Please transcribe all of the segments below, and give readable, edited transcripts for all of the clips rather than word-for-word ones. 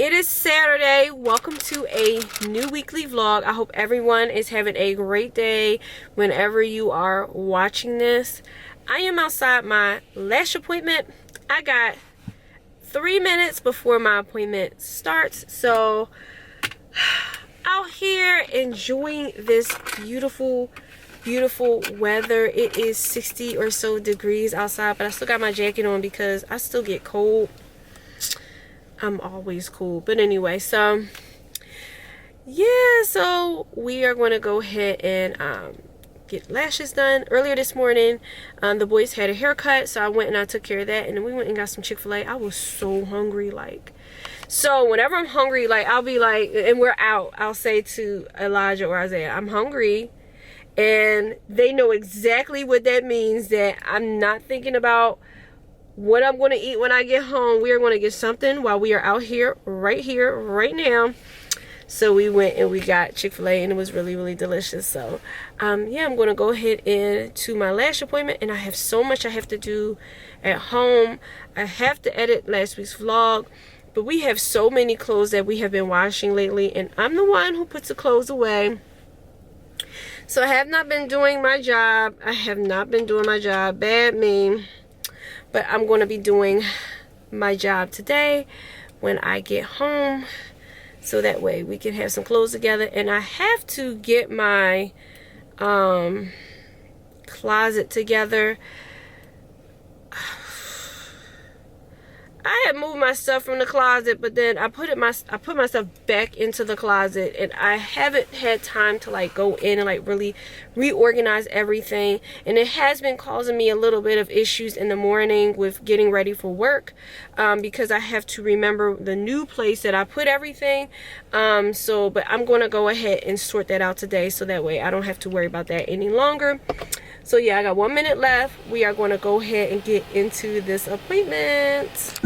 It is Saturday. Welcome to a new weekly vlog. I hope everyone is having a great day whenever you are watching this. I am outside my lash appointment. I got 3 minutes before my appointment starts, so out here enjoying this beautiful weather. It is 60 or so degrees outside, but I still got my jacket on because I still get cold. I'm always cool. But anyway, so yeah, so we are going to go ahead and get lashes done. Earlier this morning, the boys had a haircut, so I went and I took care of that, and then we went and got some Chick-fil-A. I was so hungry, like, so whenever I'm hungry, like, I'll be like, and we're out, I'll say to Elijah or Isaiah, I'm hungry, and they know exactly what that means, that I'm not thinking about what I'm going to eat when I get home. We are going to get something while we are out here, right now. So we went and we got Chick-fil-A, and it was really delicious. So yeah, I'm going to go ahead and to my lash appointment, and I have so much I have to do at home. I have to edit last week's vlog, but we have so many clothes that we have been washing lately, and I'm the one who puts the clothes away. So I have not been doing my job. Bad me. But I'm going to be doing my job today when I get home, so that way we can have some clothes together. And I have to get my closet together. I had moved my stuff from the closet, but then I put my stuff back into the closet, and I haven't had time to like go in and like really reorganize everything, and it has been causing me a little bit of issues in the morning with getting ready for work, because I have to remember the new place that I put everything. But I'm going to go ahead and sort that out today, so that way I don't have to worry about that any longer. So yeah, I got 1 minute left. We are going to go ahead and get into this appointment.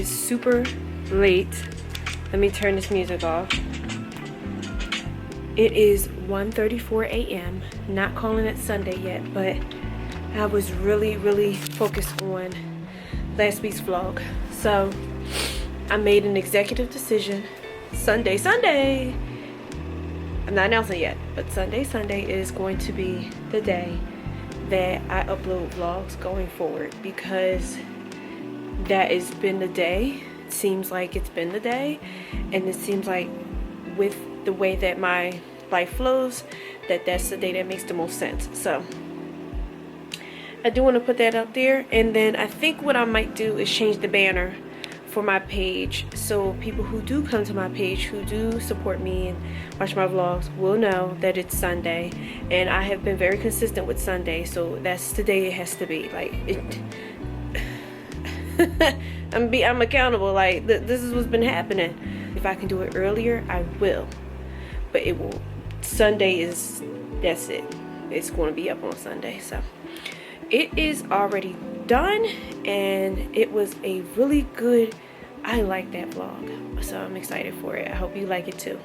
Super late. Let me turn this music off. It is 1:34 a.m. Not calling it Sunday yet, but I was really focused on last week's vlog. So I made an executive decision. Sunday. I'm not announcing yet, but Sunday is going to be the day that I upload vlogs going forward, because that has been the day. It seems like it's been the day, and it seems like with the way that my life flows, that's the day that makes the most sense. So I do want to put that up there, and then I think what I might do is change the banner for my page, so people who do come to my page, who do support me and watch my vlogs, will know that it's Sunday. And I have been very consistent with Sunday, so that's the day it has to be. Like, it I'm accountable. Like, this is what's been happening. If I can do it earlier, I will, but it will. Sunday is, that's it. It's going to be up on Sunday. So it is already done, and it was a really good I like that vlog, so I'm excited for it. I hope you like it too,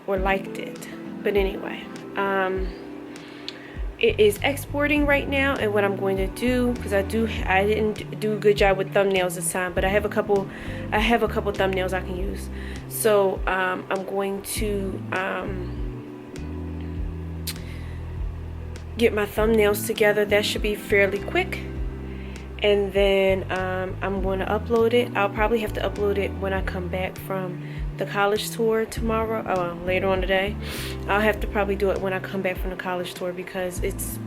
or liked it. But anyway, it is exporting right now, and what I'm going to do, because I didn't do a good job with thumbnails this time, but I have a couple thumbnails I can use. So I'm going to get my thumbnails together. That should be fairly quick, and then I'm going to upload it. I'll probably have to upload it when I come back from the college tour tomorrow, later on today. I'll have to probably do it when I come back from the college tour, because it's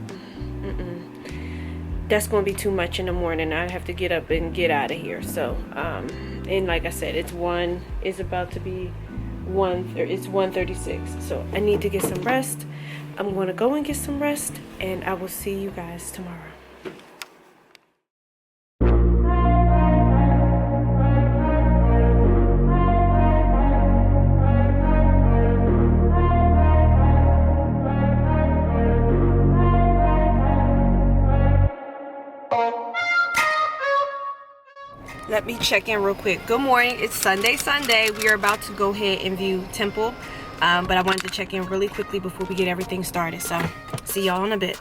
that's going to be too much in the morning. I have to get up and get out of here. So and like I said, it's about to be 1:36, so I need to get some rest. I'm going to go and get some rest, and I will see you guys tomorrow. Let me check in real quick. Good morning. It's Sunday. We are about to go ahead and view Temple, but I wanted to check in really quickly before we get everything started. So see y'all in a bit.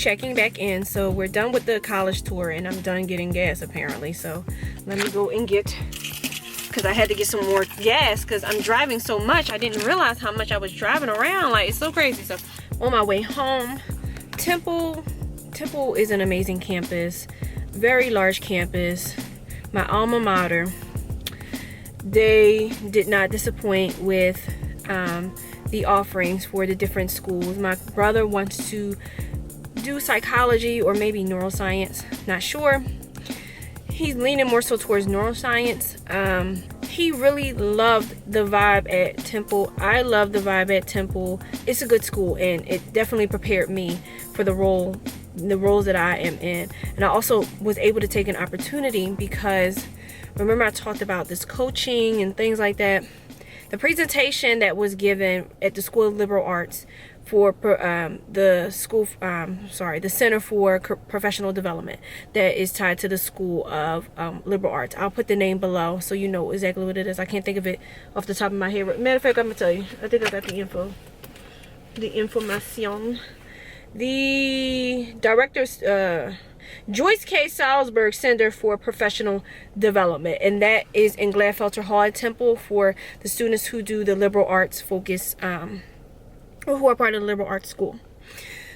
checking back in. So we're done with the college tour and I'm done getting gas apparently. So let me go and get, because I had to get some more gas because I'm driving so much. I didn't realize how much I was driving around. Like, it's so crazy. So on my way home, Temple is an amazing campus, very large campus, my alma mater. They did not disappoint with the offerings for the different schools. My brother wants to do psychology or maybe neuroscience, not sure. He's leaning more so towards neuroscience. He really loved the vibe at Temple. I love the vibe at Temple. It's a good school and it definitely prepared me for the roles that I am in. And I also was able to take an opportunity because remember I talked about this coaching and things like that. The presentation that was given at the School of Liberal Arts for the Center for Professional Development that is tied to the School of Liberal Arts. I'll put the name below so you know exactly what it is. I can't think of it off the top of my head. Matter of fact, I'm gonna tell you. I think I got the info. The information. The director's Joyce K. Salzberg Center for Professional Development, and that is in Gladfelter Hall at Temple for the students who do the liberal arts focus, or who are part of the liberal arts school.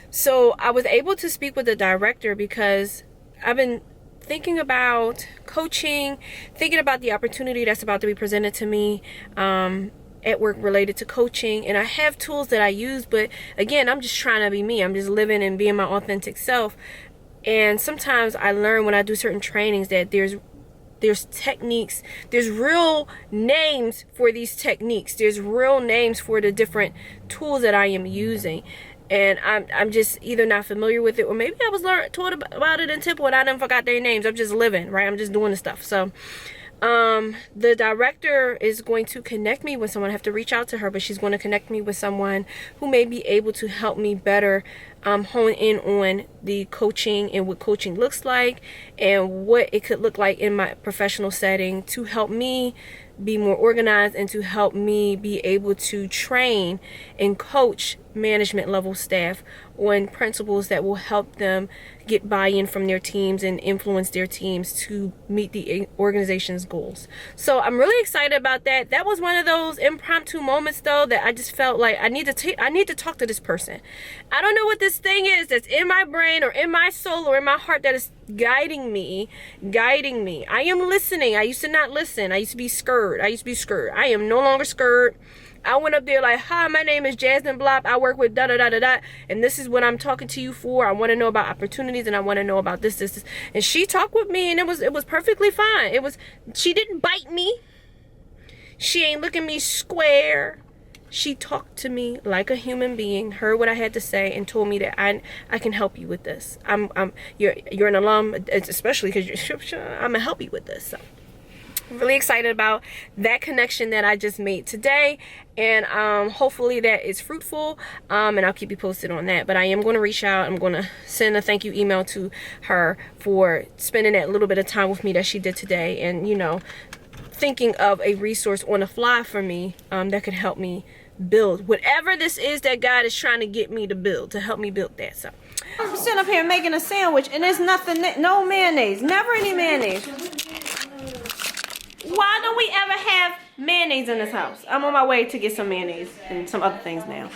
So I was able to speak with the director because I've been thinking about coaching, thinking about the opportunity that's about to be presented to me at work related to coaching, and I have tools that I use, but again, I'm just trying to be me. I'm just living and being my authentic self. And sometimes I learn when I do certain trainings that there's techniques, there's real names for these techniques, there's real names for the different tools that I am using, and I'm just either not familiar with it, or maybe I was taught about it in Temple and I done forgot their names. I'm just living, right? I'm just doing the stuff. So the director is going to connect me with someone. I have to reach out to her, but she's going to connect me with someone who may be able to help me better hone in on the coaching and what coaching looks like and what it could look like in my professional setting to help me be more organized and to help me be able to train and coach management level staff on principles that will help them get buy-in from their teams and influence their teams to meet the organization's goals. So I'm really excited about that. That was one of those impromptu moments though that I just felt like I need to talk to this person. I don't know what this thing is that's in my brain or in my soul or in my heart that is guiding me. I am listening. I used to not listen. I used to be scared. I am no longer scared. I went up there like, hi, my name is Jasmine Blop. I work with da-da-da-da-da. And this is what I'm talking to you for. I want to know about opportunities and I want to know about this. And she talked with me and it was perfectly fine. She didn't bite me. She ain't looking me square. She talked to me like a human being, heard what I had to say, and told me that I can help you with this. You're an alum, especially because I'm gonna help you with this. So I'm really excited about that connection that I just made today, and hopefully that is fruitful, and I'll keep you posted on that. But I am going to reach out. I'm going to send a thank you email to her for spending that little bit of time with me that she did today, and thinking of a resource on the fly for me that could help me build whatever this is that God is trying to get me to build, to help me build that. So I'm sitting up here making a sandwich and there's nothing, no mayonnaise, never any mayonnaise. Why don't we ever have mayonnaise in this house? I'm on my way to get some mayonnaise and some other things now.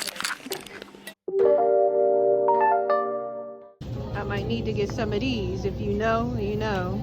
I might need to get some of these. If you know, you know.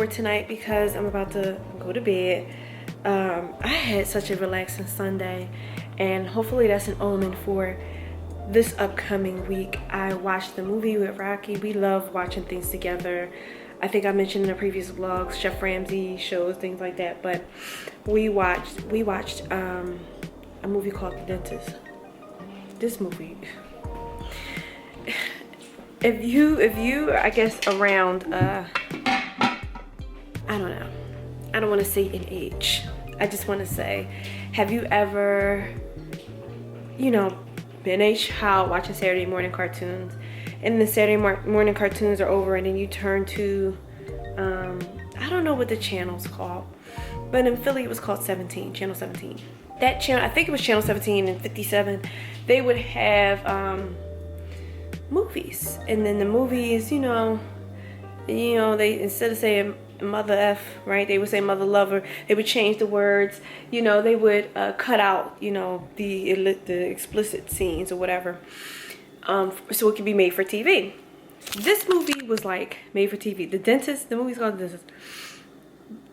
for tonight because I'm about to go to bed. I had such a relaxing Sunday, and hopefully that's an omen for this upcoming week. I watched the movie with Rocky. We love watching things together. I think I mentioned in the previous vlogs, Chef Ramsay shows, things like that. But we watched a movie called The Dentist. This movie, if you I guess around I don't know, I don't want to say an age, I just want to say, have you ever, you know, been a child watching Saturday morning cartoons, and the Saturday morning cartoons are over, and then you turn to I don't know what the channel's called, but in Philly it was called 17, channel 17. That channel, I think it was channel 17 and 57, they would have movies, and then the movies, you know, they, instead of saying mother F, right, they would say mother lover. They would change the words, you know, they would cut out, you know, the explicit scenes or whatever, so it could be made for TV. This movie was like made for TV. The Dentist, the movie's called The Dentist,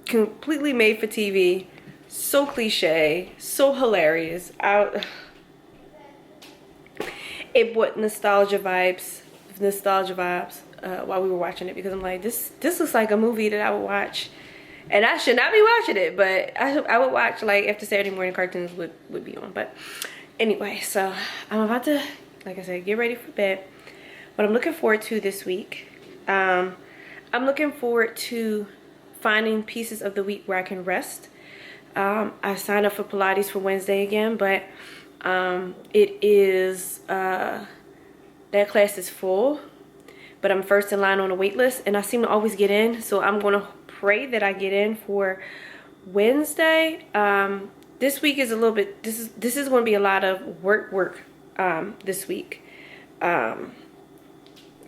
completely made for TV. So cliche, so hilarious. It brought nostalgia vibes while we were watching it, because I'm like, this looks like a movie that I would watch, and I should not be watching it, but I would watch like after Saturday morning cartoons would be on. But anyway, so I'm about to, like I said, get ready for bed. What I'm looking forward to this week, I'm looking forward to finding pieces of the week where I can rest. I signed up for Pilates for Wednesday again, but it is that class is full, but I'm first in line on a wait list, and I seem to always get in, so I'm going to pray that I get in for Wednesday. This week is a little bit, this is going to be a lot of work this week.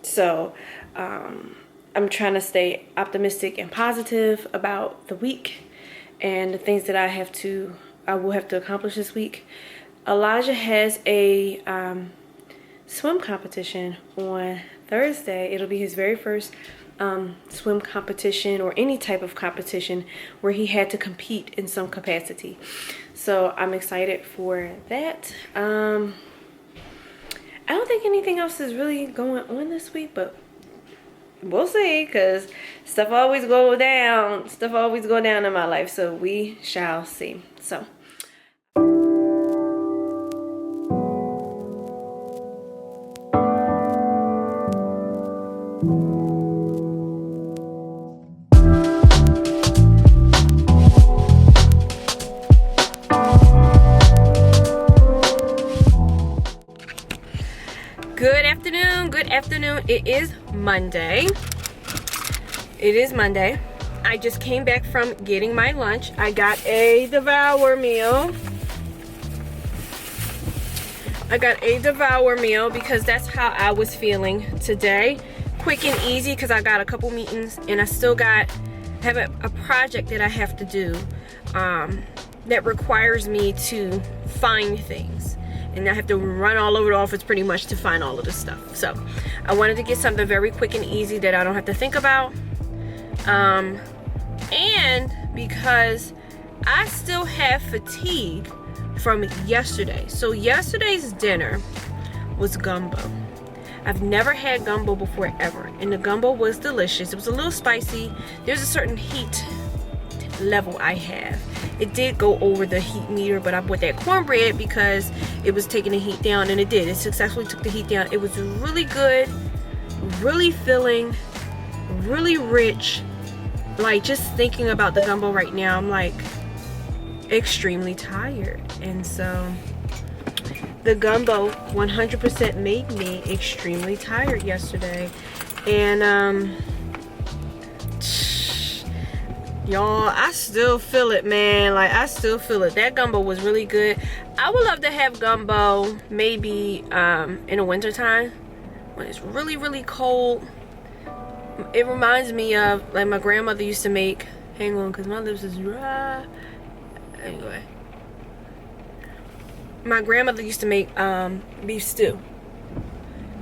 So I'm trying to stay optimistic and positive about the week and the things that I will have to accomplish this week. Elijah has a swim competition on Thursday. It'll be his very first swim competition, or any type of competition where he had to compete in some capacity. So I'm excited for that. I don't think anything else is really going on this week, but we'll see, because stuff always go down in my life, so we shall see. So good afternoon. It is Monday. I just came back from getting my lunch. I got a Devour meal. Because that's how I was feeling today. Quick and easy, because I got a couple meetings, and I still have a project that I have to do that requires me to find things. And I have to run all over the office pretty much to find all of this stuff. So I wanted to get something very quick and easy that I don't have to think about. And because I still have fatigue from yesterday. So yesterday's dinner was gumbo. I've never had gumbo before, ever. And the gumbo was delicious. It was a little spicy. There's a certain heat level I have. It did go over the heat meter, but I bought that cornbread because it was taking the heat down, and it did. It successfully took the heat down. It was really good, really filling, really rich. Like, just thinking about the gumbo right now, I'm like extremely tired. And so the gumbo 100% made me extremely tired yesterday. And y'all, I still feel it, man. Like, I still feel it. That gumbo was really good. I would love to have gumbo maybe in the winter time when it's really, really cold. It reminds me of, like, my grandmother used to make, hang on, because my lips is dry. Anyway, my grandmother used to make beef stew,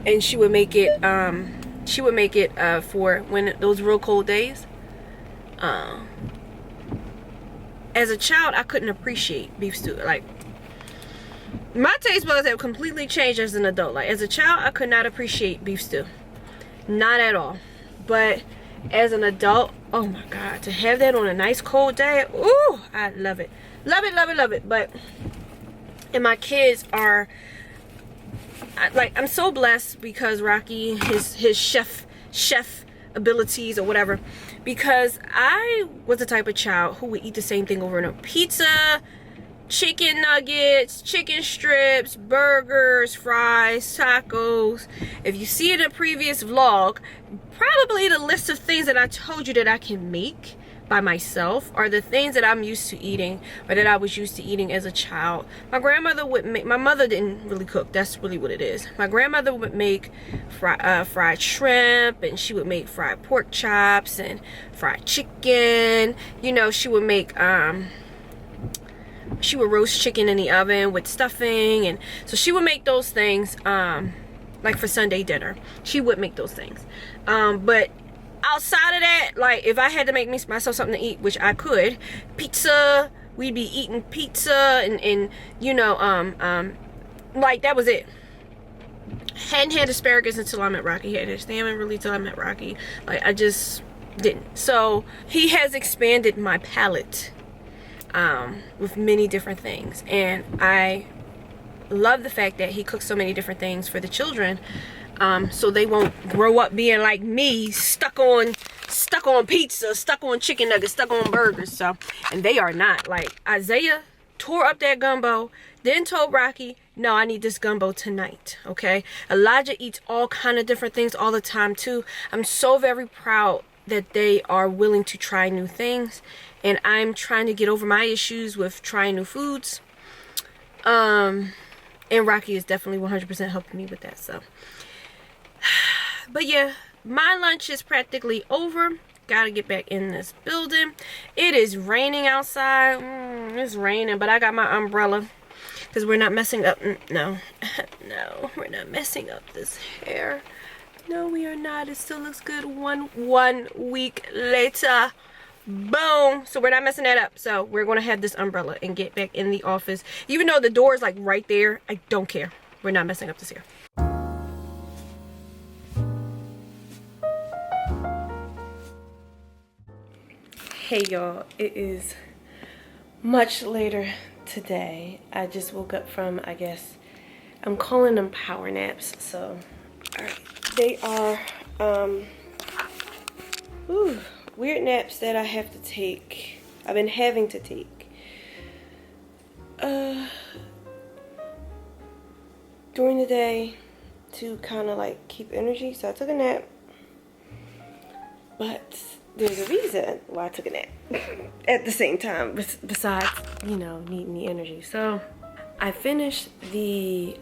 and she would make it for when those real cold days. As a child, I couldn't appreciate beef stew. Like, my taste buds have completely changed as an adult. Like, as a child, I could not appreciate beef stew. Not at all. But as an adult, oh my God, to have that on a nice cold day, ooh, I love it. Love it, love it, love it. But, and my kids are, like, I'm so blessed because Rocky, his chef abilities or whatever, because I was the type of child who would eat the same thing over and over. Pizza, chicken nuggets, chicken strips, burgers, fries, tacos. If you see in a previous vlog, probably the list of things that I told you that I can make by myself are the things that I'm used to eating, or that I was used to eating as a child. My grandmother would make, my mother didn't really cook, that's really what it is. My grandmother would make fried shrimp, and she would make fried pork chops and fried chicken. You know, she would make she would roast chicken in the oven with stuffing, and so she would make those things like for Sunday dinner. She would make those things, but outside of that, like, if I had to make myself something to eat, which I could, pizza, we'd be eating pizza, and you know, like, that was it. Hadn't had asparagus until I met Rocky. Hadn't had salmon really till I met Rocky. Like, I just didn't. So he has expanded my palate with many different things, and I love the fact that he cooks so many different things for the children, so they won't grow up being like me, stuck on pizza, stuck on chicken nuggets, stuck on burgers. So, and they are not. Like, Isaiah tore up that gumbo, then told Rocky, no, I need this gumbo tonight. Okay, Elijah eats all kind of different things all the time too. I'm so very proud that they are willing to try new things, and I'm trying to get over my issues with trying new foods. And Rocky is definitely 100% helping me with that. So, but yeah, my lunch is practically over. Gotta get back in this building. It is raining outside. It's raining, but I got my umbrella because we're not messing up. No, no, we're not messing up this hair. No, we are not. It still looks good one week later. Boom. So we're not messing that up. So we're going to have this umbrella and get back in the office. Even though the door is like right there, I don't care. We're not messing up this hair. Hey y'all, it is much later today. I just woke up from, I guess, I'm calling them power naps. So, alright. They are, weird naps that I have to take. I've been having to take. During the day to kind of like keep energy. So I took a nap. But there's a reason why I took a nap at the same time, besides, you know, needing the energy. So I finished the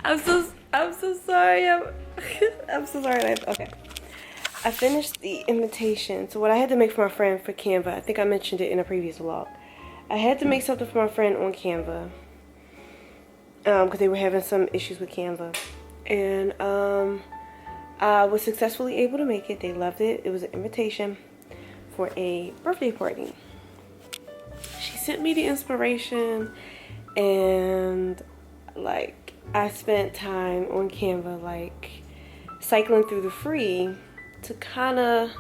I'm so sorry. I'm so sorry. Okay. I finished the invitation. So what I had to make for my friend for Canva, I think I mentioned it in a previous vlog. I had to make something for my friend on Canva because they were having some issues with Canva. And I was successfully able to make it. They loved it. It was an invitation for a birthday party. She sent me the inspiration, and like I spent time on Canva like cycling through the free to kind of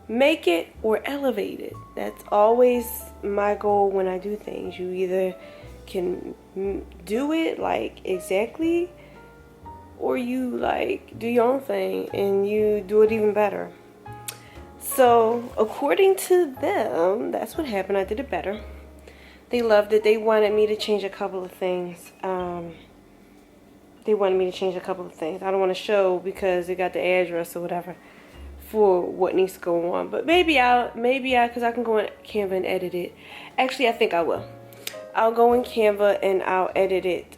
make it or elevate it. That's always my goal when I do things. You either can do it like exactly, or you like do your own thing and you do it even better. So according to them, that's what happened. I did it better. They loved it. They wanted me to change a couple of things. I don't want to show because they got the address or whatever for what needs to go on. But maybe because I can go in Canva and edit it. Actually, I think I will. I'll go in Canva and I'll edit it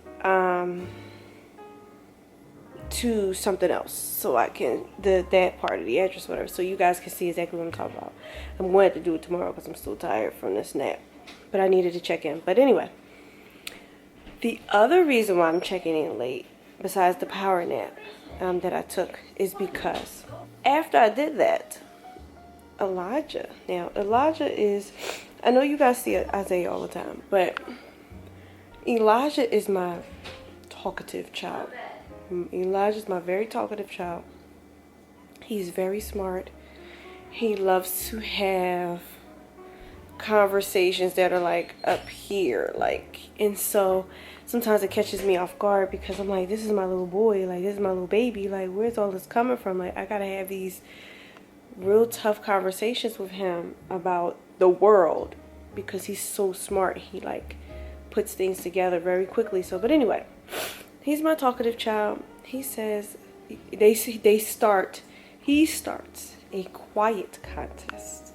to something else, so I can that part of the address, whatever, so you guys can see exactly what I'm talking about. I'm going to do it tomorrow because I'm still tired from this nap, but I needed to check in. But anyway, the other reason why I'm checking in late, besides the power nap, that I took is because after I did that, Elijah. Now, Elijah is, I know you guys see Isaiah all the time, but Elijah is my talkative child. Elijah's my very talkative child. He's very smart. He loves to have conversations that are like up here, like, and so sometimes it catches me off guard because I'm like, this is my little boy, like, this is my little baby, like, where's all this coming from? Like, I gotta have these real tough conversations with him about the world because he's so smart. He like puts things together very quickly. So, but anyway, he's my talkative child. He says he starts a quiet contest.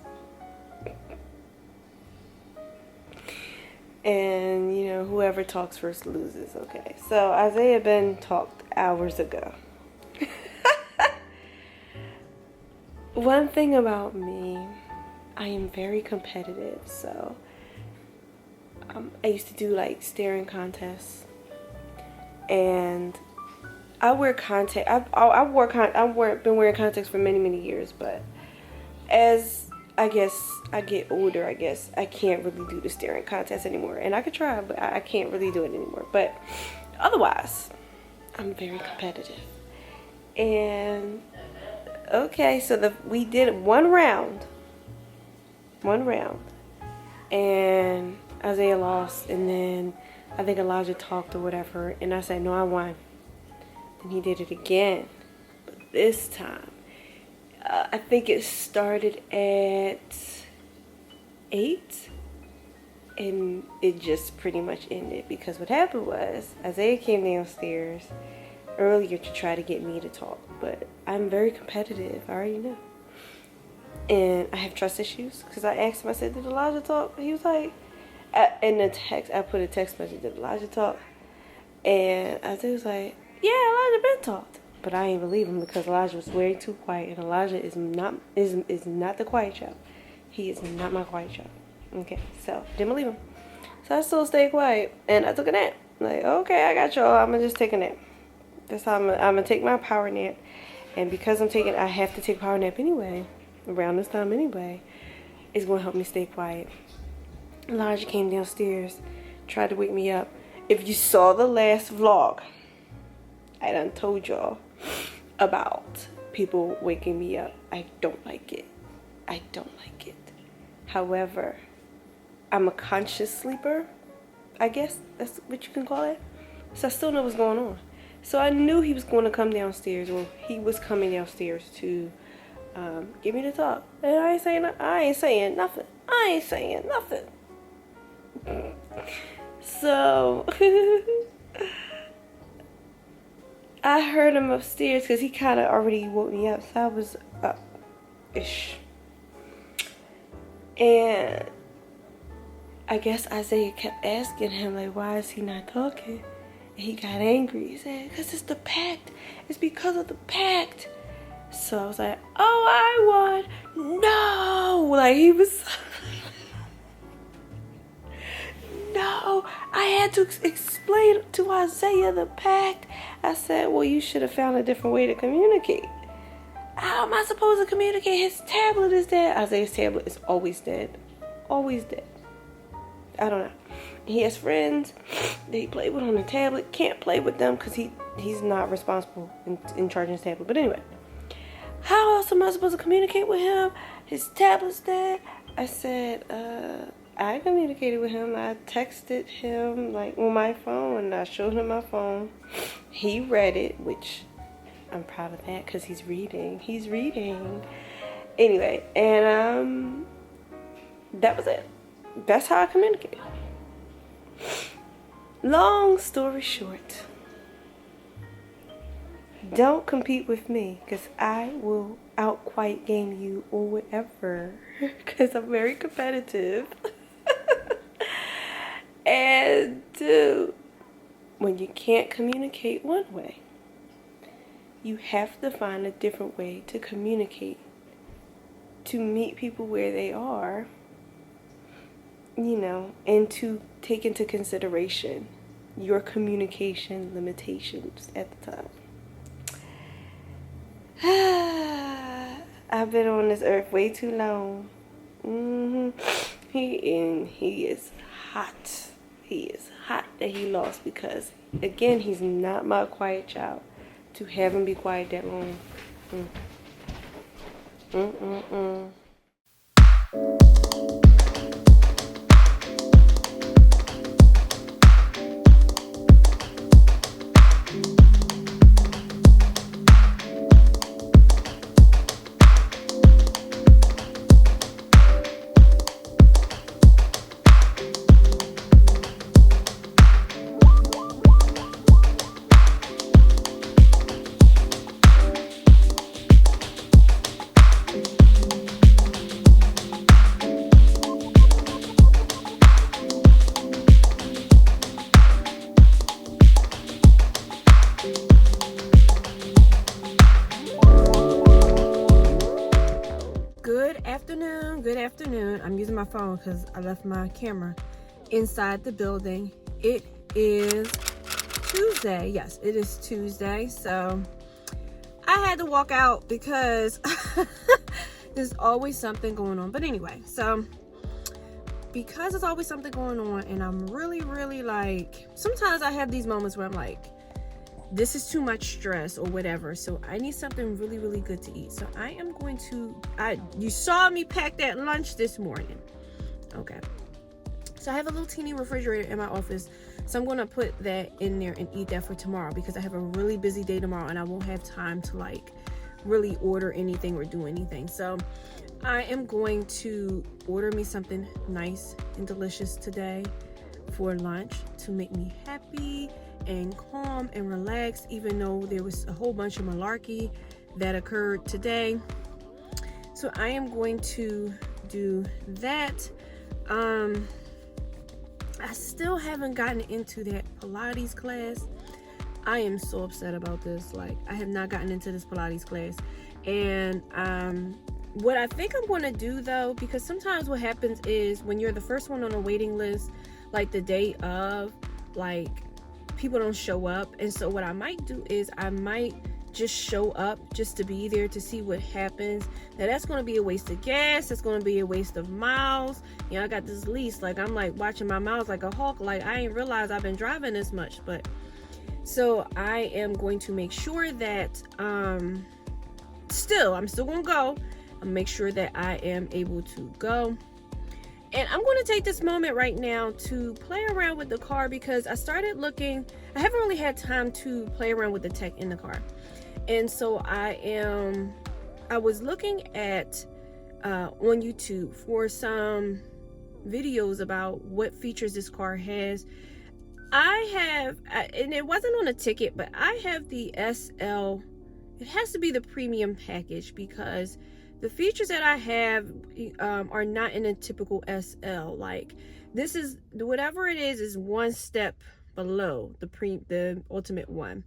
And, you know, whoever talks first loses. Okay, so Isaiah Ben talked hours ago. One thing about me, I am very competitive. So I used to do like staring contests, and I wear contact. I've been wearing contacts for many years, but as I guess I get older, I guess I can't really do the staring contest anymore. And I could try, but I can't really do it anymore. But otherwise, I'm very competitive. And okay, so we did one round, and Isaiah lost, and then I think Elijah talked or whatever, and I said, no, I won. And he did it again, but this time, I think it started at 8, and it just pretty much ended, because what happened was Isaiah came downstairs earlier to try to get me to talk, but I'm very competitive, I already know, and I have trust issues, because I asked him, I said, did Elijah talk? He was like, in the text, I put a text message, did Elijah talk? And Isaiah was like, yeah, Elijah been talked. But I ain't believe him, because Elijah was way too quiet, and Elijah is not the quiet child. He is not my quiet child. Okay, so didn't believe him. So I still stayed quiet, and I took a nap. Like, okay, I got y'all. I'm gonna just take a nap. That's how I'm gonna take my power nap. And because I have to take a power nap anyway, around this time anyway, it's gonna help me stay quiet. Elijah came downstairs, tried to wake me up. If you saw the last vlog, I done told y'all about people waking me up. I don't like it. I don't like it. However, I'm a conscious sleeper, I guess that's what you can call it. So I still know what's going on. So I knew he was going to come downstairs, or he was coming downstairs to get me to talk. And I ain't saying nothing. So I heard him upstairs, because he kind of already woke me up. So I was up-ish. And I guess Isaiah kept asking him, like, why is he not talking? And he got angry. He said, because it's the pact. It's because of the pact. So I was like, oh, I won. No. Like, he was... No. I had to explain to Isaiah the pact. I said, well, you should have found a different way to communicate. How am I supposed to communicate? His tablet is dead. Isaiah's tablet is always dead. Always dead. I don't know. He has friends that he played with on the tablet. Can't play with them because he's not responsible in charging his tablet. But anyway, how else am I supposed to communicate with him? His tablet's dead. I said, I communicated with him. I texted him like on my phone, and I showed him my phone. He read it, which I'm proud of that, because he's reading. Anyway, and that was it. That's how I communicate. Long story short, don't compete with me, because I will out-quiet game you or whatever, because I'm very competitive. And dude, when you can't communicate one way, you have to find a different way to communicate, to meet people where they are, you know, and to take into consideration your communication limitations at the time. I've been on this earth way too long. He is hot. He is hot that he lost, because again, he's not my quiet child. To have him be quiet that long. Good afternoon. I'm using my phone because I left my camera inside the building. It is Tuesday. Yes, it is Tuesday. So I had to walk out because there's always something going on. But anyway, so because there's always something going on, and I'm really like, sometimes I have these moments where I'm like, this is too much stress or whatever, so I need something really good to eat. So I am going to, you saw me pack that lunch this morning. Okay, so I have a little teeny refrigerator in my office, so I'm going to put that in there and eat that for tomorrow, because I have a really busy day tomorrow and I won't have time to like really order anything or do anything. So I am going to order me something nice and delicious today for lunch to make me happy and calm and relaxed, even though there was a whole bunch of malarkey that occurred today. So I am going to do that. I still haven't gotten into that Pilates class. I am so upset about this. Like, I have not gotten into this Pilates class. And what I think I'm going to do though, because sometimes what happens is when you're the first one on a waiting list, like the day of, like, people don't show up. And so what I might do is I might just show up just to be there to see what happens. Now that's going to be a waste of gas. It's going to be a waste of miles. You know, I got this lease, like I'm like watching my miles like a hawk. Like, I ain't realized I've been driving this much. But so I am going to make sure that I'm still going to go and make sure that I am able to go. And I'm going to take this moment right now to play around with the car, because I started looking. I haven't really had time to play around with the tech in the car. And so I was looking at on YouTube for some videos about what features this car has. And it wasn't on a ticket, but I have the SL. It has to be the premium package, because the features that I have are not in a typical SL. Like, this is, whatever it is one step below the ultimate one,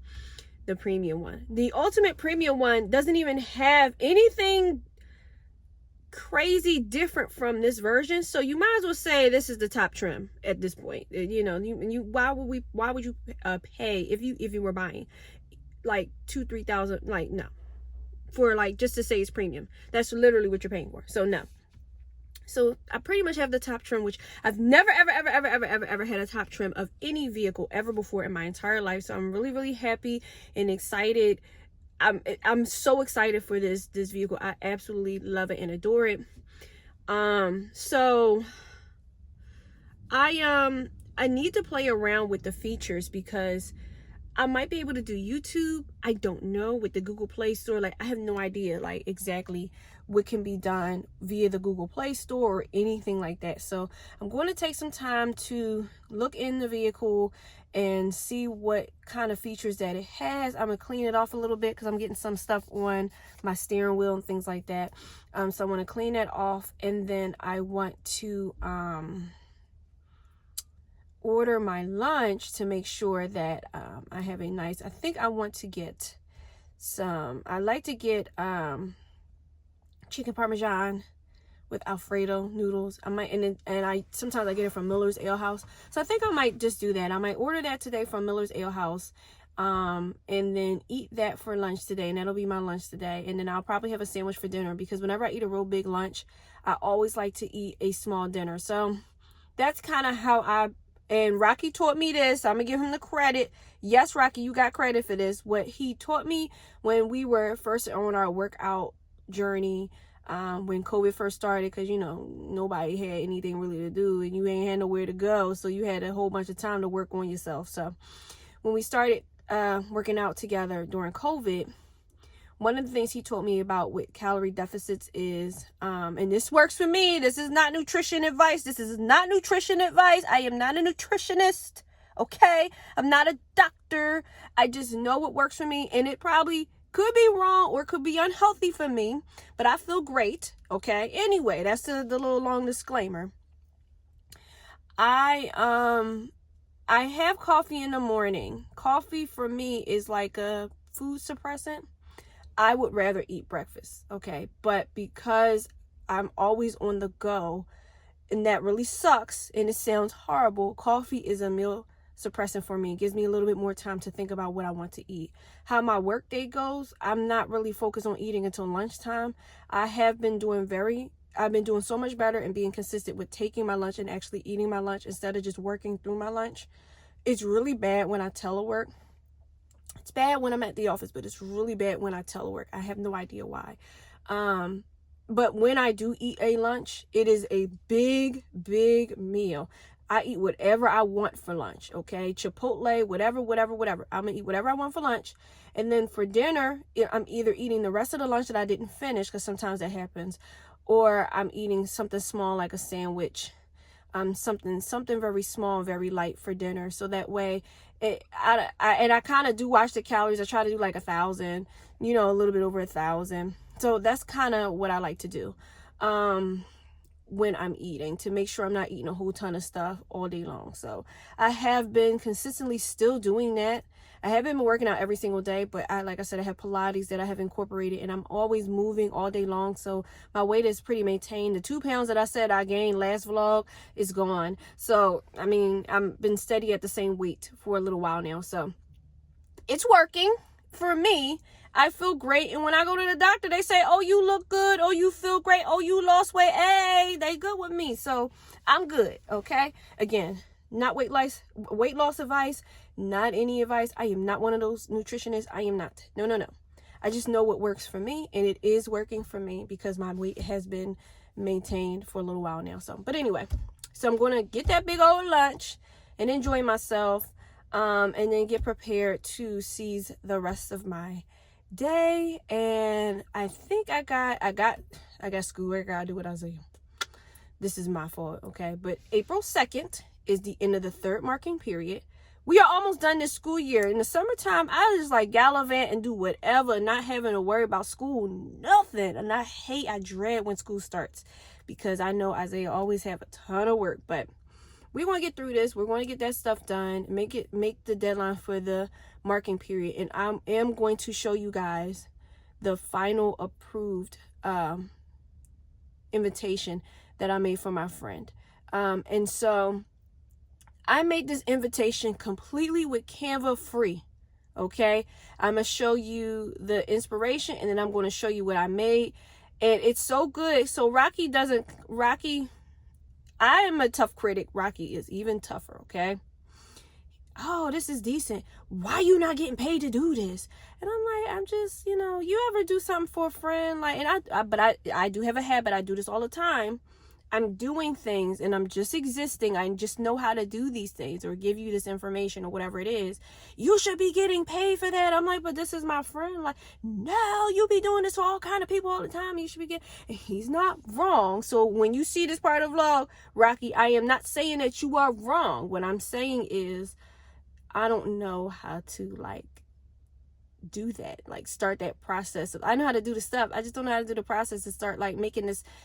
the premium one. The ultimate premium one doesn't even have anything crazy different from this version. So you might as well say this is the top trim at this point. You know, why would you pay if you were buying like $2,000-3,000? Like, no. For like, just to say it's premium. That's literally what you're paying for. So no. So I pretty much have the top trim, which I've never ever had a top trim of any vehicle ever before in my entire life. So I'm really happy and excited. I'm so excited for this vehicle. I absolutely love it and adore it. So I need to play around with the features, because I might be able to do YouTube. I don't know, with the Google Play Store. Like, I have no idea like exactly what can be done via the Google Play Store or anything like that. So I'm going to take some time to look in the vehicle and see what kind of features that it has. I'm gonna clean it off a little bit because I'm getting some stuff on my steering wheel and things like that. So I want to clean that off, and then I want to order my lunch to make sure that I have a nice, I think I want to get some, I like to get chicken parmesan with Alfredo noodles. I might, and I sometimes I get it from Miller's Ale House. So I think I might just do that. I might order that today from Miller's Ale House. and then eat that for lunch today, and that'll be my lunch today. And then I'll probably have a sandwich for dinner, because whenever I eat a real big lunch, I always like to eat a small dinner. So that's kind of how and Rocky taught me this. I'm gonna give him the credit. Yes, Rocky, you got credit for this. What he taught me when we were first on our workout journey, when COVID first started, because nobody had anything really to do, and you ain't had nowhere to go, so you had a whole bunch of time to work on yourself. So when we started working out together during COVID, one of the things he taught me about with calorie deficits is, and this works for me, this is not nutrition advice. This is not nutrition advice. I am not a nutritionist, okay? I'm not a doctor. I just know what works for me, and it probably could be wrong or could be unhealthy for me, but I feel great, okay? Anyway, that's the little long disclaimer. I have coffee in the morning. Coffee for me is like a food suppressant. I would rather eat breakfast, okay? But because I'm always on the go, and that really sucks, and it sounds horrible, coffee is a meal suppressant for me. It gives me a little bit more time to think about what I want to eat. How my work day goes, I'm not really focused on eating until lunchtime. I've been doing so much better and being consistent with taking my lunch and actually eating my lunch instead of just working through my lunch. It's really bad when I telework. It's bad when I'm at the office, but it's really bad when I telework. I have no idea why. But when I do eat a lunch, it is a big, big meal. I eat whatever I want for lunch, okay? Chipotle, whatever. I'm going to eat whatever I want for lunch. And then for dinner, I'm either eating the rest of the lunch that I didn't finish, because sometimes that happens, or I'm eating something small like a sandwich, something very small, very light for dinner. So that way, I kind of do watch the calories. I try to do like 1,000, a little bit over 1,000. So that's kind of what I like to do when I'm eating, to make sure I'm not eating a whole ton of stuff all day long. So I have been consistently still doing that. I haven't been working out every single day, but like I said, I have Pilates that I have incorporated, and I'm always moving all day long. So my weight is pretty maintained. The 2 pounds that I said I gained last vlog is gone. So, I've been steady at the same weight for a little while now. So it's working for me. I feel great. And when I go to the doctor, they say, oh, you look good. Oh, you feel great. Oh, you lost weight. Hey, they good with me. So I'm good. Okay. Again, not weight loss advice, not any advice. I am not one of those nutritionists. I am not. No. I just know what works for me, and it is working for me because my weight has been maintained for a little while now. So, but anyway, so I'm going to get that big old lunch and enjoy myself, and then get prepared to seize the rest of my day. And I think I got schoolwork. I gotta do what I say. This is my fault, okay? But April 2nd is the end of the third marking period. We are almost done this school year. In the summertime, I just like gallivant and do whatever, not having to worry about school, nothing. And I dread when school starts, because I know Isaiah always have a ton of work. But we want to get through this. We're going to get that stuff done, make the deadline for the marking period. And I am going to show you guys the final approved invitation that I made for my friend. And so I made this invitation completely with Canva free. Okay, I'm gonna show you the inspiration, and then I'm going to show you what I made, and it's so good. So Rocky, I am a tough critic. Rocky is even tougher. Okay. Oh, this is decent. Why you not getting paid to do this? And I'm like, I'm just, you ever do something for a friend? Like, and I do have a habit. I do this all the time. I'm doing things and I'm just existing. I just know how to do these things or give you this information or whatever it is. You should be getting paid for that. I'm like, but this is my friend. Like, no, you be doing this for all kind of people all the time. You should be getting, and he's not wrong. So when you see this part of the vlog, Rocky, I am not saying that you are wrong. What I'm saying is, I don't know how to do that, start that process. I know how to do the stuff. I just don't know how to do the process to start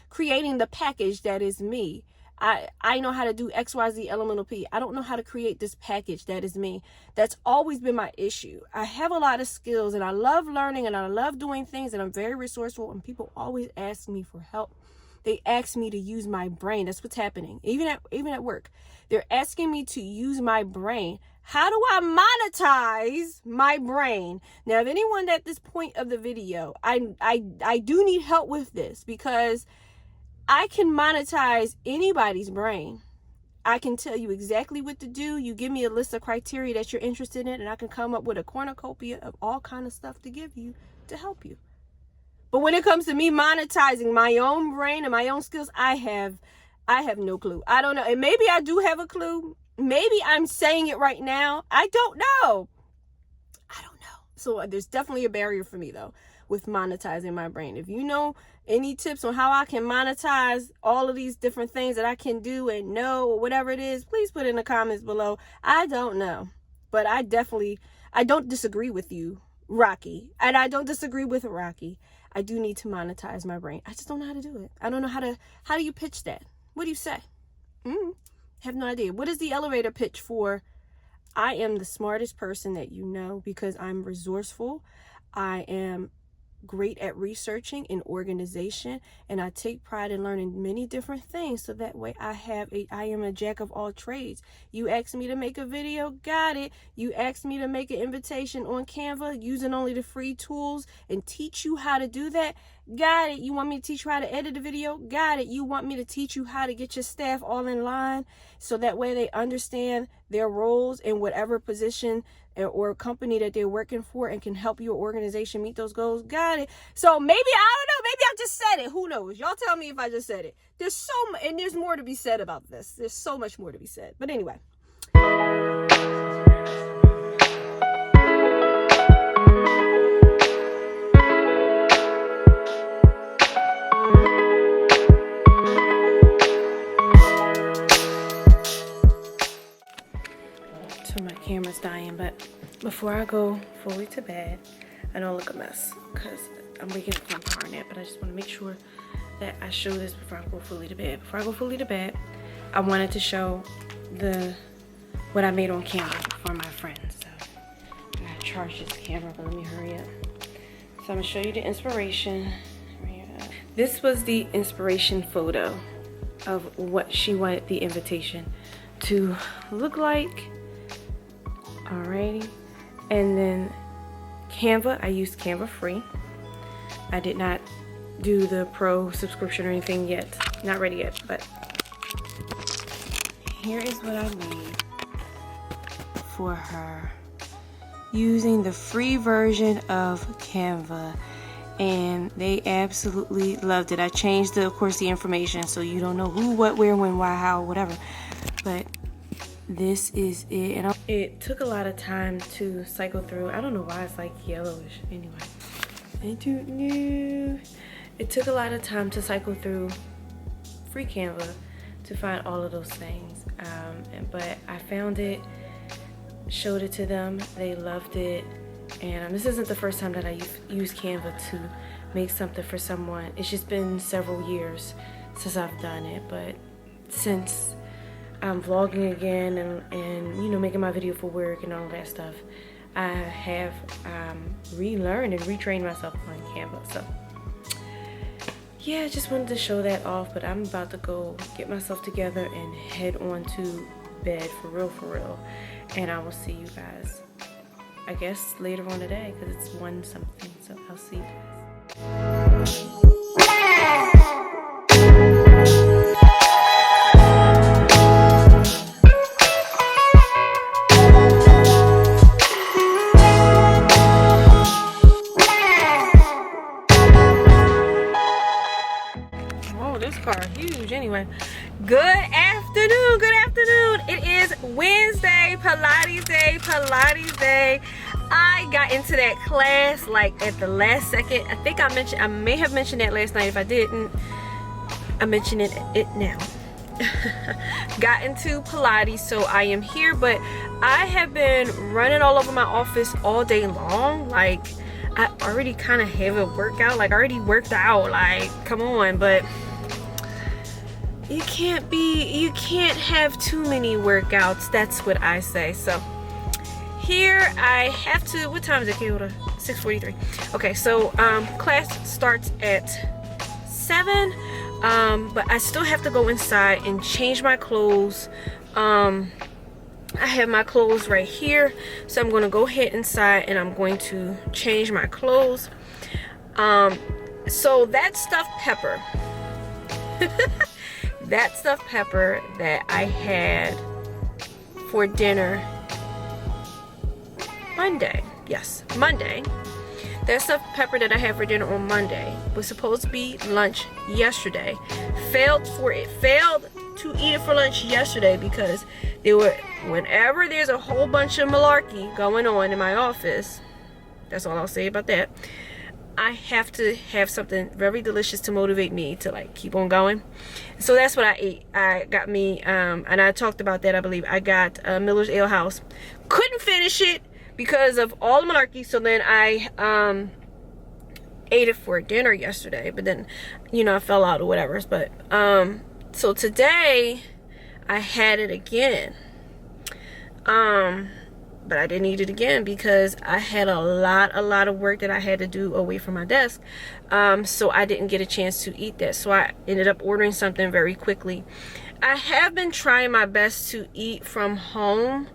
creating the package that is me. I know how to do XYZ elemental P. I don't know how to create this package that is me. That's always been my issue. I have a lot of skills and I love learning and I love doing things and I'm very resourceful and people always ask me for help. They ask me to use my brain. That's what's happening. Even at work, they're asking me to use my brain. How do I monetize my brain? Now, if anyone at this point of the video, I do need help with this, because I can monetize anybody's brain. I can tell you exactly what to do. You give me a list of criteria that you're interested in, and I can come up with a cornucopia of all kind of stuff to give you to help you. But when it comes to me monetizing my own brain and my own skills, I have no clue. I don't know. And maybe I do have a clue. Maybe I'm saying it right now. I don't know. So there's definitely a barrier for me, though, with monetizing my brain. If you know any tips on how I can monetize all of these different things that I can do and know, or whatever it is, please put it in the comments below. I don't know. But I don't disagree with you, Rocky. And I don't disagree with Rocky. I do need to monetize my brain. I just don't know how to do it. I don't know how do you pitch that? What do you say? Have no idea. What is the elevator pitch for? I am the smartest person that you know because I'm resourceful. I am great at researching and organization, and I take pride in learning many different things, so that way I am a jack of all trades. You asked me to make a video, got it. You asked me to make an invitation on Canva using only the free tools and teach you how to do that, got it. You want me to teach you how to edit a video, got it. You want me to teach you how to get your staff all in line, so that way they understand their roles in whatever position or company that they're working for, and can help your organization meet those goals, got it. So maybe, I don't know, maybe I just said it, who knows? Y'all tell me if I just said it. There's more to be said about this. There's so much more to be said. But anyway. So my camera's dying, but before I go fully to bed, I don't look a mess because I'm waking up from a power nap, but I just want to make sure that I show this before I go fully to bed. Before I go fully to bed, I wanted to show what I made on Canva for my friends. So I gotta charge this camera, but let me hurry up. So I'm gonna show you the inspiration. This was the inspiration photo of what she wanted the invitation to look like. Alrighty, and then Canva, I used Canva free. I did not do the pro subscription or anything yet, not ready yet, but here is what I made for her using the free version of Canva, and they absolutely loved it. I changed of course the information so you don't know who, what, where, when, why, how, whatever, but this is it. And it took a lot of time to cycle through. I don't know why it's like yellowish. Anyway, I don't know. It took a lot of time to cycle through free Canva to find all of those things. But I found it, showed it to them. They loved it. And this isn't the first time that I use Canva to make something for someone. It's just been several years since I've done it. But since I'm vlogging again and you know, making my video for work and all that stuff, I have relearned and retrained myself on Canva. So yeah, I just wanted to show that off, but I'm about to go get myself together and head on to bed for real. And I will see you guys, I guess, later on today, because it's 1 something. So I'll see you guys. Anyway, good afternoon. It is Wednesday, Pilates day. I got into that class like at the last second. I think I may have mentioned that last night. If I didn't, I'm mentioning it now. Got into Pilates, so I am here, but I have been running all over my office all day long. Like, I already kind of have a workout, like I already worked out, like come on. But you can't have too many workouts. That's what I say. So here I have to, what time is it, Kyoto? 6:43. Okay, so class starts at 7, But I still have to go inside and change my clothes. I have my clothes right here, so I'm going to go ahead inside and I'm going to change my clothes. So that stuffed pepper that stuffed pepper that I had for dinner Monday, yes, Monday, that stuffed pepper that I had for dinner on Monday was supposed to be lunch yesterday. Failed to eat it for lunch yesterday because whenever there's a whole bunch of malarkey going on in my office, that's all I'll say about that, I have to have something very delicious to motivate me to like keep on going. So that's what I ate. I got me, and I talked about that, I believe. I got Miller's Ale House. Couldn't finish it because of all the malarkey, so then I ate it for dinner yesterday, but then, you know, I fell out or whatever. But so today I had it again, but I didn't eat it again because I had a lot of work that I had to do away from my desk, so I didn't get a chance to eat that. So I ended up ordering something very quickly. I have been trying my best to eat from home.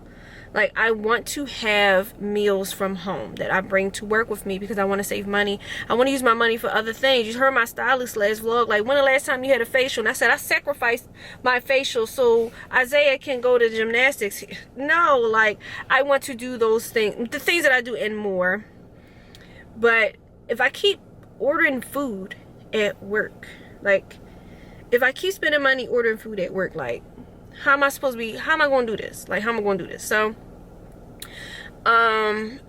Like, I want to have meals from home that I bring to work with me because I want to save money. I want to use my money for other things. You heard my stylist last vlog. Like, when the last time you had a facial? And I said I sacrificed my facial so Isaiah can go to gymnastics. No, like, I want to do those things, the things that I do and more. But if I keep ordering food at work, like, if I keep spending money ordering food at work, like, how am I supposed to be, how am I going to do this? Like, how am I going to do this? So, I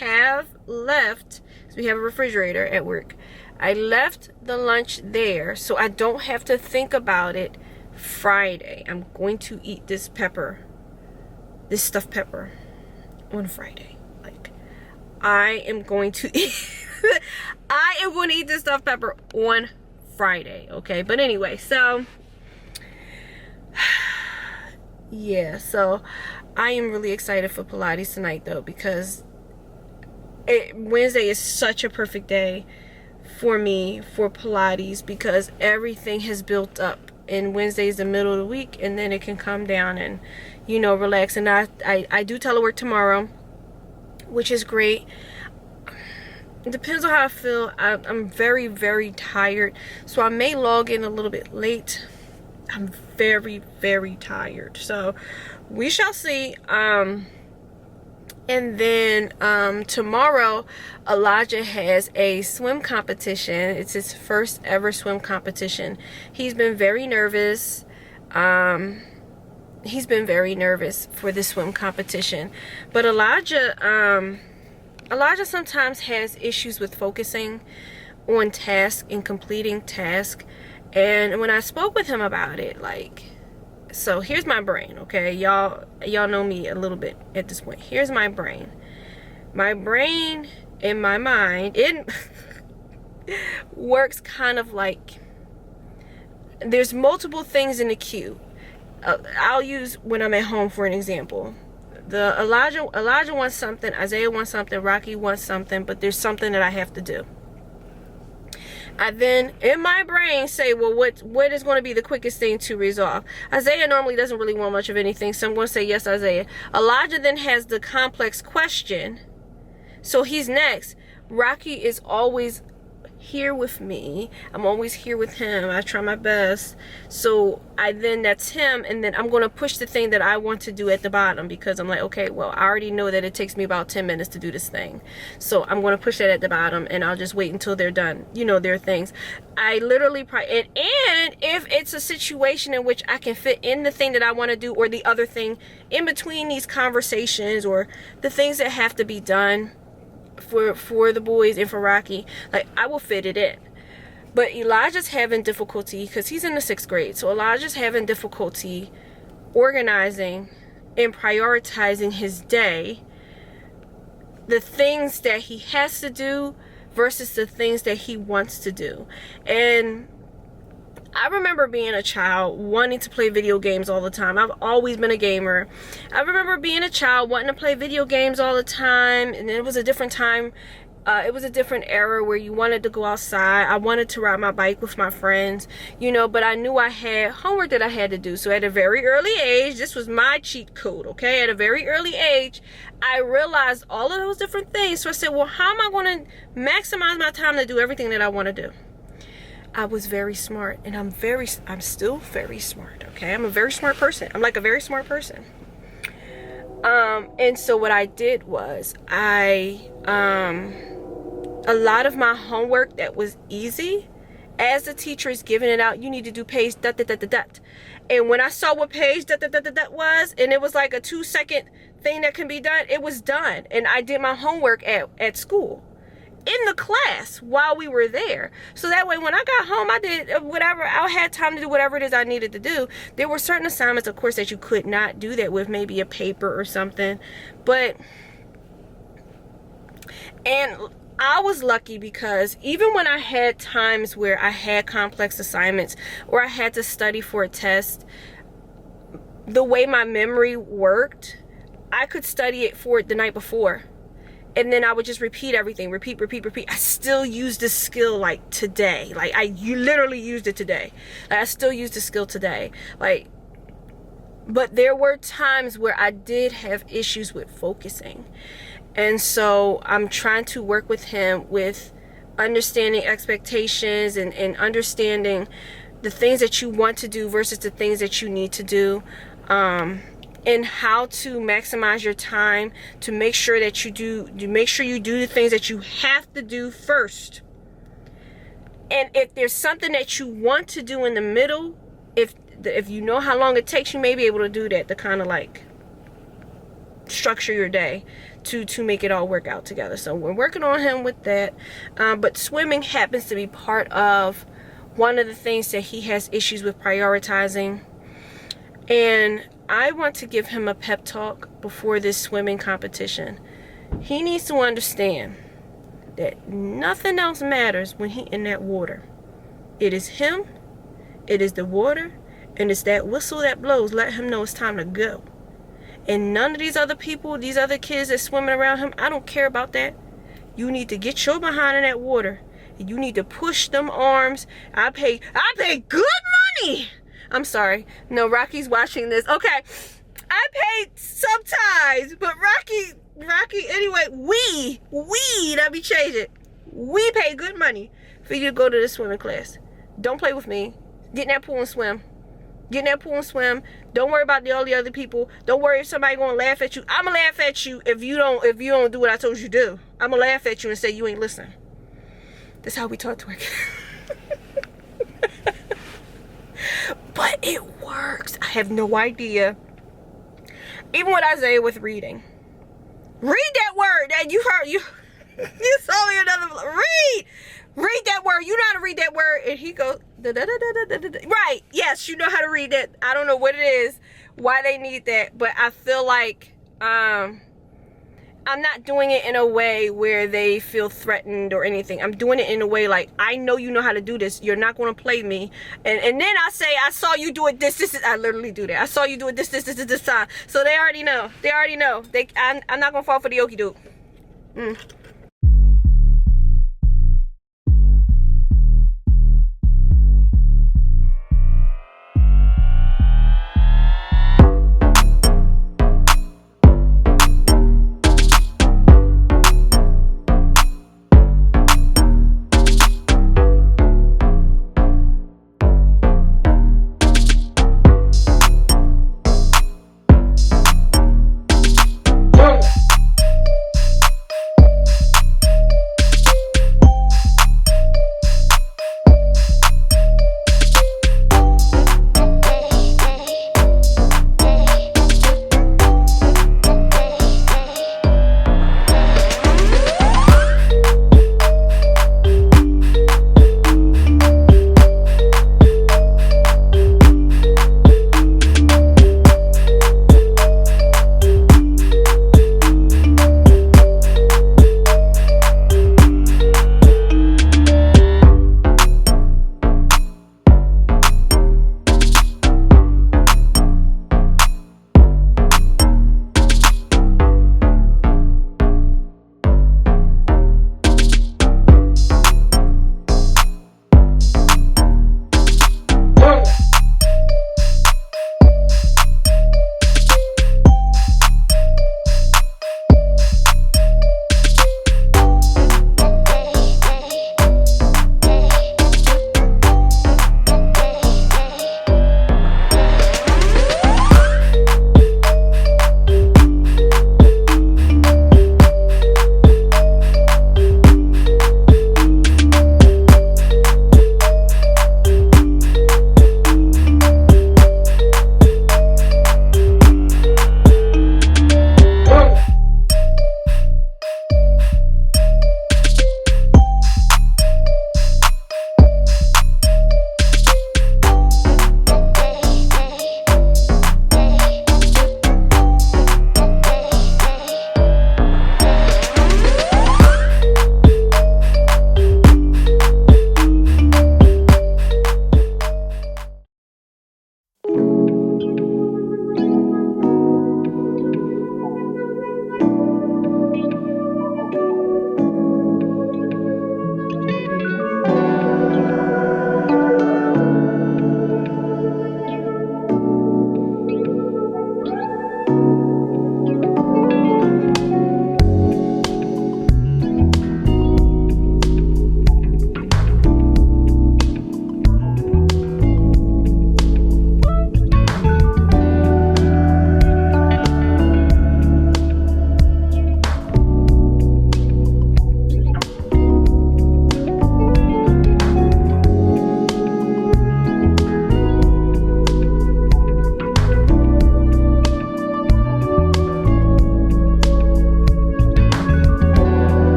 have left, so we have a refrigerator at work. I left the lunch there so I don't have to think about it Friday. I'm going to eat this stuffed pepper on Friday. Like, I am going to eat, I am going to eat this stuffed pepper on Friday, okay? But anyway, so yeah, so I am really excited for Pilates tonight though, because Wednesday is such a perfect day for me for Pilates because everything has built up, and Wednesday is the middle of the week, and then it can come down and, you know, relax. And I do telework tomorrow, which is great. It depends on how I feel. I'm very, very tired, so I may log in a little bit late. I'm very, very tired, so we shall see. And then tomorrow Elijah has a swim competition. It's his first ever swim competition. He's been very nervous. He's been very nervous for this swim competition, but Elijah sometimes has issues with focusing on task and completing task. And when I spoke with him about it, like, so here's my brain, okay? Y'all know me a little bit at this point. Here's my brain. My brain and my mind, it works kind of like, there's multiple things in the queue. I'll use when I'm at home for an example. Elijah wants something, Isaiah wants something, Rocky wants something, but there's something that I have to do. I then, in my brain, say, well, what is going to be the quickest thing to resolve? Isaiah normally doesn't really want much of anything, so I'm going to say, yes, Isaiah. Elijah then has the complex question, so he's next. Rocky is always here with me. I'm always here with him. I try my best. So that's him, and then I'm going to push the thing that I want to do at the bottom, because I'm like, okay, well, I already know that it takes me about 10 minutes to do this thing, so I'm going to push that at the bottom, and I'll just wait until they're done, you know, their things. I literally and if it's a situation in which I can fit in the thing that I want to do or the other thing in between these conversations, or the things that have to be done for the boys and for Rocky, like, I will fit it in. But Elijah's having difficulty because he's in the 6th grade, so Elijah's having difficulty organizing and prioritizing his day, the things that he has to do versus the things that he wants to do. And I remember being a child wanting to play video games all the time. I've always been a gamer. I remember being a child wanting to play video games all the time, and it was a different time It was a different era where you wanted to go outside. I wanted to ride my bike with my friends, you know, but I knew I had homework that I had to do. So at a very early age, this was my cheat code, okay? At a very early age, I realized all of those different things. So I said, well, how am I going to maximize my time to do everything that I want to do? I was very smart, and I'm still very smart, okay? I'm a very smart person. I'm like a very smart person. And so what I did was a lot of my homework that was easy, as the teacher is giving it out, you need to do page dot dot dot dot dot. And when I saw what page dot dot dot dot dot was, and it was like a 2-second thing that can be done, it was done. And I did my homework at school, in the class, while we were there. So that way when I got home, I did whatever. I had time to do whatever it is I needed to do. There were certain assignments, of course, that you could not do that with, maybe a paper or something. And I was lucky because even when I had times where I had complex assignments or I had to study for a test, the way my memory worked, I could study it for the night before. And then I would just repeat everything, repeat. I still use this skill like today. Like you literally used it today. Like, I still use the skill today. Like, but there were times where I did have issues with focusing. And so I'm trying to work with him with understanding expectations and understanding the things that you want to do versus the things that you need to do. And how to maximize your time to make sure that you do the things that you have to do first. And if there's something that you want to do in the middle, if you know how long it takes, you may be able to do that to kind of like structure your day to make it all work out together. So we're working on him with that. But swimming happens to be part of one of the things that he has issues with prioritizing. And I want to give him a pep talk before this swimming competition. He needs to understand that nothing else matters when he's in that water. It is him, it is the water, and it's that whistle that blows. Let him know it's time to go. And none of these other people, these other kids that's swimming around him, I don't care about that. You need to get your behind in that water. And you need to push them arms. I pay good money. I'm sorry. No, Rocky's watching this. Okay. I paid sometimes, but Rocky, anyway, let me change it. We pay good money for you to go to the swimming class. Don't play with me. Get in that pool and swim. Don't worry about all the other people. Don't worry if somebody gonna laugh at you. I'ma laugh at you if you don't do what I told you to do. I'ma laugh at you and say you ain't listening. That's how we talk to our kids. But it works. I have no idea. Even with Isaiah with reading. Read that word that you heard. You saw me another. Read that word. You know how to read that word. And he goes, da, da, da, da, da, da, da. Right. Yes, you know how to read that. I don't know what it is, why they need that. But I feel like I'm not doing it in a way where they feel threatened or anything. I'm doing it in a way like, I know you know how to do this. You're not going to play me. And then I say, I saw you do it this. I literally do that. I saw you do it this time. So they already know. I'm not going to fall for the okie doke.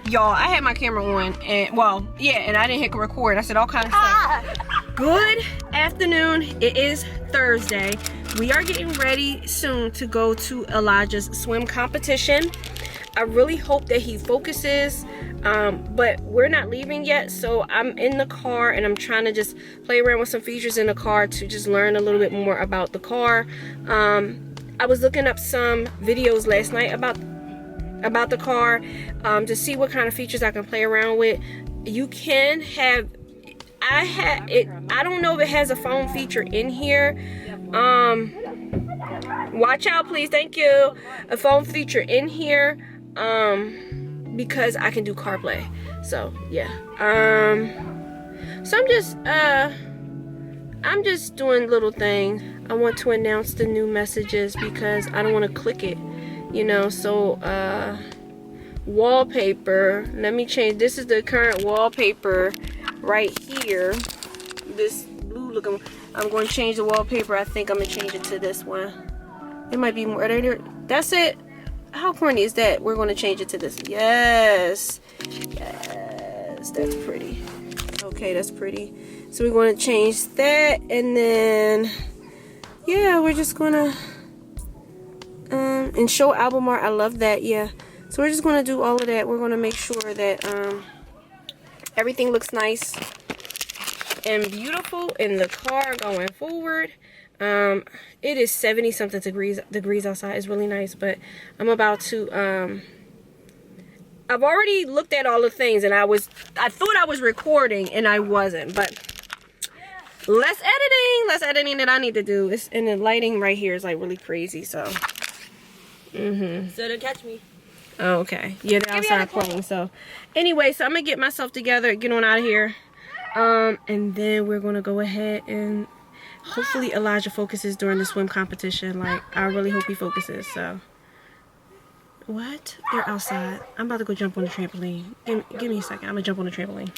Y'all, I had my camera on, and well, yeah, and I didn't hit record. I said all kinds of stuff. Good afternoon. It is Thursday. We are getting ready soon to go to Elijah's swim competition. I really hope that he focuses, but we're not leaving yet, so I'm in the car and I'm trying to just play around with some features in the car to just learn a little bit more about the car. I was looking up some videos last night about the car, to see what kind of features I can play around with. You can have, I don't know if it has a phone feature in here. Watch out please, thank you. A phone feature in here, because I can do CarPlay. So yeah, so I'm just doing little things. I want to announce the new messages because I don't want to click it, you know. So wallpaper, let me change. This is the current wallpaper right here, this blue looking. I'm going to change the wallpaper. I think I'm going to change it to this one. It might be more there. That's it. How corny is that? We're going to change it to this. Yes, that's pretty. Okay, that's pretty. So we're going to change that, and then yeah, we're just gonna and show album art. I love that. Yeah, so we're just gonna do all of that. We're gonna make sure that everything looks nice and beautiful in the car going forward. It is 70 something degrees outside. It's really nice, but I'm about to I've already looked at all the things, and I thought I was recording and I wasn't, but less editing that I need to do. And the lighting right here is like really crazy, so So don't catch me. Oh, okay. Yeah, they're outside playing. So anyway, so I'm gonna get myself together, get on out of here, and then we're gonna go ahead and hopefully Elijah focuses during the swim competition. Like, I really hope he focuses. So what? They're outside. I'm about to go jump on the trampoline. Give me a second. I'm gonna jump on the trampoline.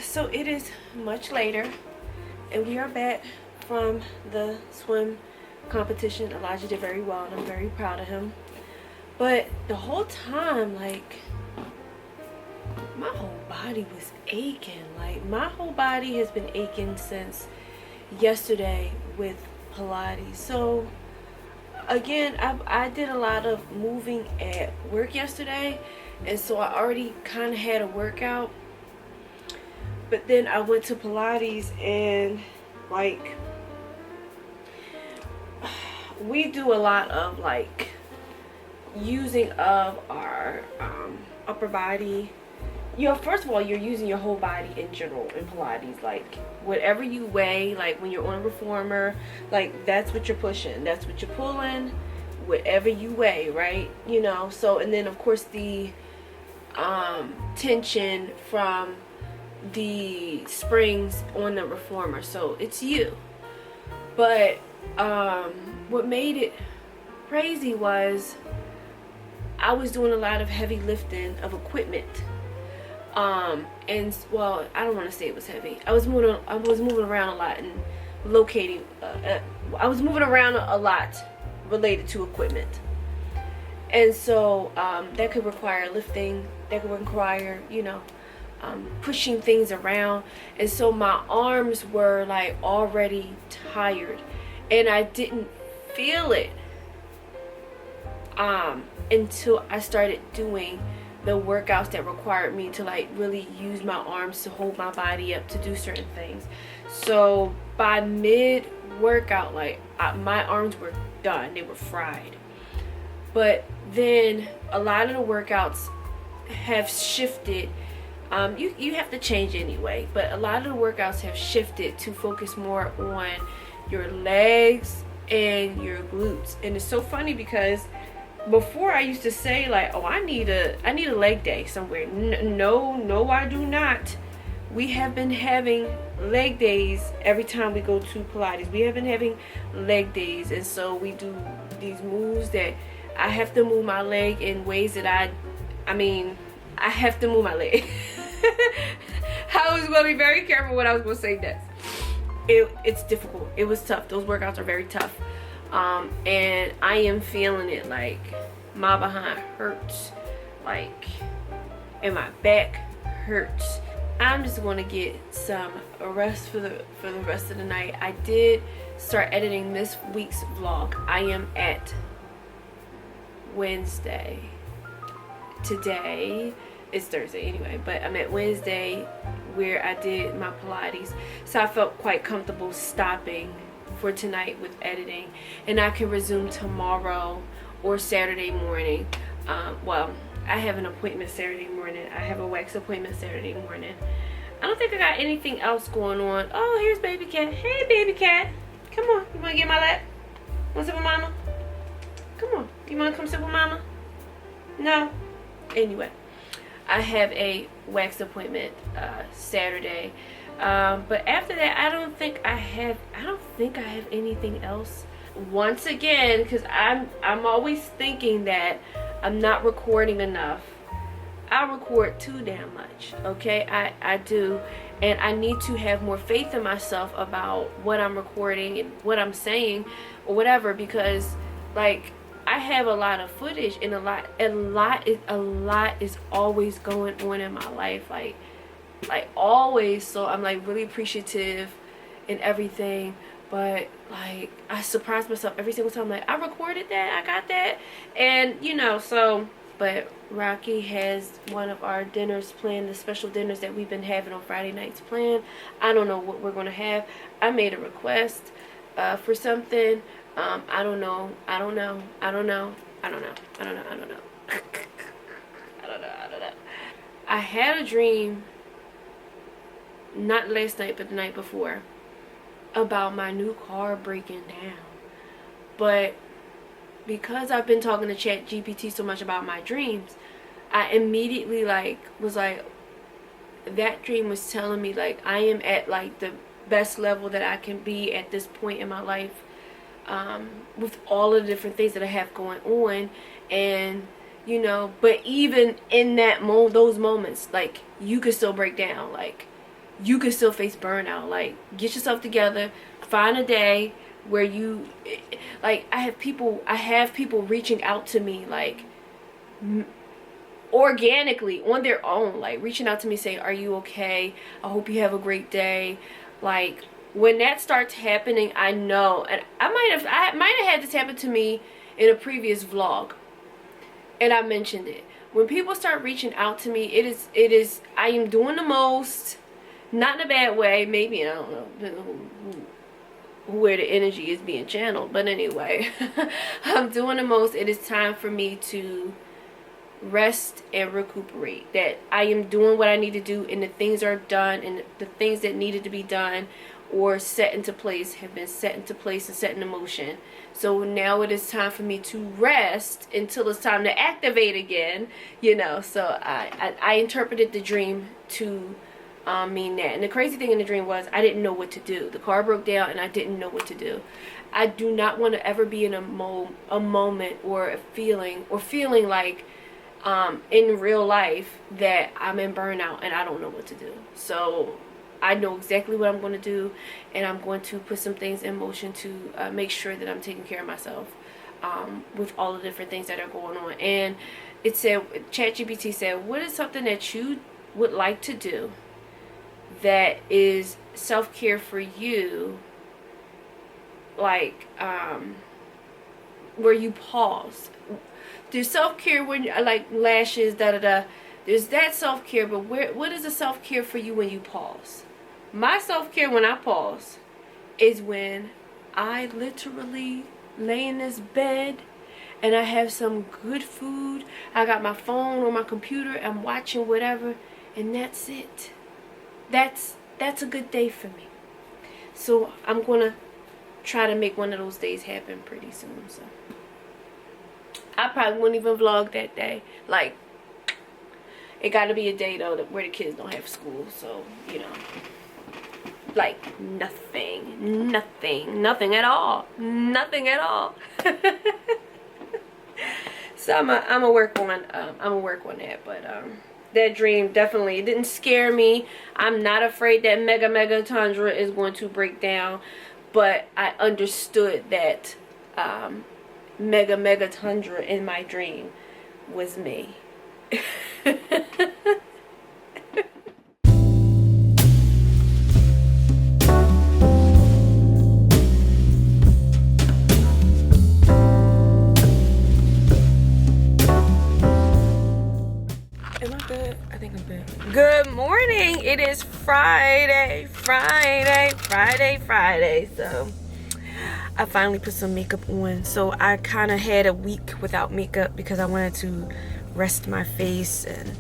So it is much later, and we are back from the swim competition. Elijah did very well, and I'm very proud of him. But the whole time, like, my whole body was aching. Like, my whole body has been aching since yesterday with Pilates. So again, I did a lot of moving at work yesterday, and so I already kind of had a workout. But then I went to Pilates, and like, we do a lot of like using of our upper body. You know, first of all, you're using your whole body in general in Pilates. Like, whatever you weigh, like when you're on a reformer, like that's what you're pushing, that's what you're pulling, whatever you weigh, right? You know, so, and then of course the tension from the springs on the reformer, so it's you. But what made it crazy was I was doing a lot of heavy lifting of equipment, and well, I don't want to say it was heavy. I was moving around a lot and locating. I was moving around a lot related to equipment, and so that could require lifting. That could require, you know, pushing things around, and so my arms were like already tired, and I didn't feel it until I started doing the workouts that required me to like really use my arms to hold my body up to do certain things. So by mid workout, like my arms were done, they were fried. But then a lot of the workouts have shifted. You have to change anyway, but a lot of the workouts have shifted to focus more on your legs and your glutes. And it's so funny because before I used to say like, oh, I need a leg day somewhere. No, I do not. We have been having leg days every time we go to Pilates. We have been having leg days, and so we do these moves that I have to move my leg in ways that I have to move my leg. I was going to be very careful what I was going to say next. It's difficult. It was tough. Those workouts are very tough. And I am feeling it. Like my behind hurts, like, and my back hurts. I'm just going to get some rest for the rest of the night. I did start editing this week's vlog. I am at Wednesday. Today is Thursday anyway, but I'm at Wednesday where I did my Pilates, so I felt quite comfortable stopping for tonight with editing, and I can resume tomorrow or Saturday morning. Well, I have an appointment Saturday morning. I have a wax appointment Saturday morning. I don't think I got anything else going on. Oh, here's baby cat. Hey, baby cat. Come on. You want to get in my lap? Want to sit with mama? Come on. You want to come sit with mama? No? Anyway, I have a wax appointment Saturday. But after that, I don't think I have anything else. Once again, because I'm always thinking that I'm not recording enough. I record too damn much, okay? I do, and I need to have more faith in myself about what I'm recording and what I'm saying or whatever, because like I have a lot of footage, and a lot is always going on in my life, like always. So I'm like really appreciative and everything, but like I surprise myself every single time, like I recorded that, I got that, and you know. So but Rocky has one of our dinners planned, the special dinners that we've been having on Friday nights planned. I don't know what we're gonna have. I made a request for something. I don't know. I had a dream, not last night, but the night before, about my new car breaking down. But because I've been talking to ChatGPT so much about my dreams, I immediately was like, that dream was telling me like I am at like the best level that I can be at this point in my life, with all of the different things that I have going on. And you know, but even in that those moments, like you could still break down, like you could still face burnout. Like get yourself together, find a day where you, like I have people reaching out to me like organically on their own, like reaching out to me saying, are you okay? I hope you have a great day. Like when that starts happening, I know. And I might have had this happen to me in a previous vlog, and I mentioned it. When people start reaching out to me, it is I am doing the most, not in a bad way, maybe, I don't know where the energy is being channeled, but anyway, I'm doing the most. It is time for me to rest and recuperate. That I am doing what I need to do, and the things are done, and the things that needed to be done or set into place have been set into place and set in motion. So now it is time for me to rest until it's time to activate again, you know. So I interpreted the dream to mean that. And the crazy thing in the dream was I didn't know what to do. The car broke down and I didn't know what to do. I do not want to ever be in a moment or a feeling like in real life that I'm in burnout and I don't know what to do. So I know exactly what I'm going to do, and I'm going to put some things in motion to make sure that I'm taking care of myself with all the different things that are going on. And it said, ChatGPT said, what is something that you would like to do that is self-care for you, like where you pause. There's self-care when like lashes, there's that self-care, but what is the self-care for you when you pause? My self-care when I pause is when I literally lay in this bed and I have some good food. I got my phone or my computer, I'm watching whatever, and that's it. That's a good day for me. So I'm gonna try to make one of those days happen pretty soon. So I probably won't even vlog that day. Like, it gotta be a day though where the kids don't have school, so you know, like nothing at all, nothing at all. So I'm gonna work on that, but that dream definitely didn't scare me. I'm not afraid that Mega Tundra is going to break down, but I understood that Mega Tundra in my dream was me. Am I good? I think I'm good. Good morning. It is Friday. So I finally put some makeup on. So I kind of had a week without makeup because I wanted to rest my face and,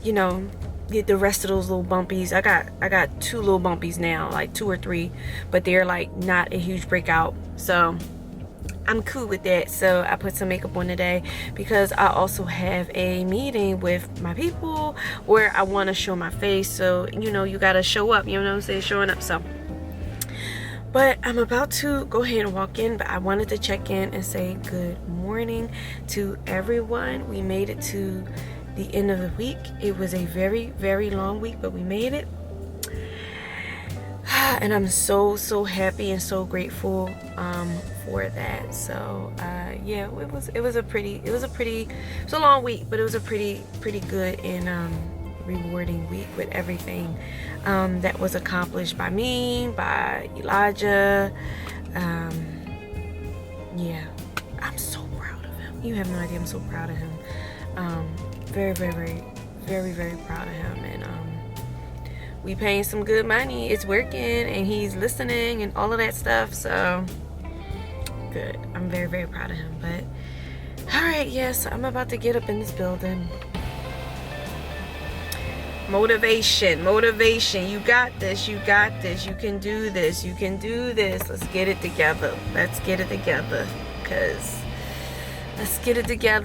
you know, get the rest of those little bumpies. I got 2 little bumpies now, like 2 or 3, but they're like not a huge breakout. So I'm cool with that. So I put some makeup on today because I also have a meeting with my people where I want to show my face. So, you know, you got to show up, you know what I'm saying, showing up. So, but I'm about to go ahead and walk in, but I wanted to check in and say good morning to everyone. We made it to the end of the week. It was a very, very long week, but we made it. And I'm so happy and so grateful for that. So yeah, it was a long week, but it was a pretty good and rewarding week with everything that was accomplished by me, by Elijah. Yeah, I'm so proud of him. You have no idea, I'm so proud of him. Very proud of him. And we paying some good money. It's working and he's listening and all of that stuff. So good. I'm very proud of him. But all right, yes, I'm about to get up in this building. Motivation. You got this. You can do this. Let's get it together. Let's get it together.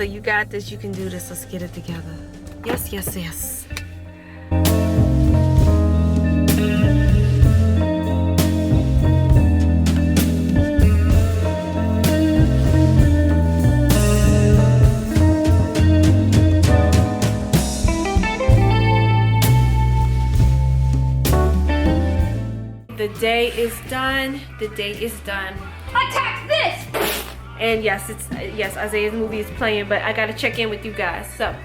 You got this. You can do this. Let's get it together. Yes. The day is done. Attack this! And yes, Isaiah's movie is playing, but I gotta check in with you guys. So